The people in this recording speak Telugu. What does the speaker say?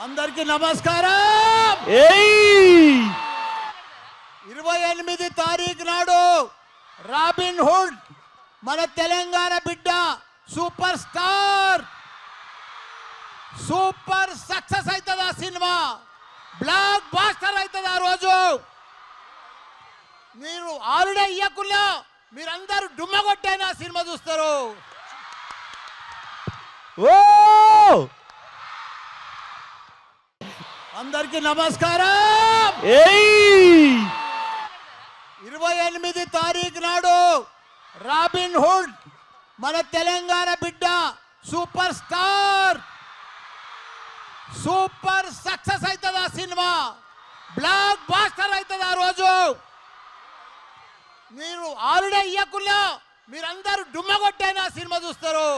అందరికీ నమస్కారం. 28 తారీఖు నాడు రాబిన్ హుడ్ మన తెలంగాణ బిడ్డ సూపర్ స్టార్ సూపర్ సక్సెస్ అవుతుంది. ఆ సినిమా బ్లాక్ బాస్టర్ అవుతుంది. ఆ రోజు మీరు ఆల్రెడీ ఇయ్యకున్నా మీరందరూ డుమ్మ కొట్టైనా సినిమా చూస్తారు. అందరికీ నమస్కారం. 28 తారీఖు నాడు రాబిన్ హుడ్ మన తెలంగాణ బిడ్డ సూపర్ స్టార్ సూపర్ సక్సెస్ అవుతుంది. ఆ సినిమా బ్లాక్ బాస్టర్ అవుతుంది. ఆ రోజు మీరు ఆల్రెడీ ఇయ్యకున్నా మీరందరూ డుమ్మ కొట్టైనా సినిమా చూస్తారు.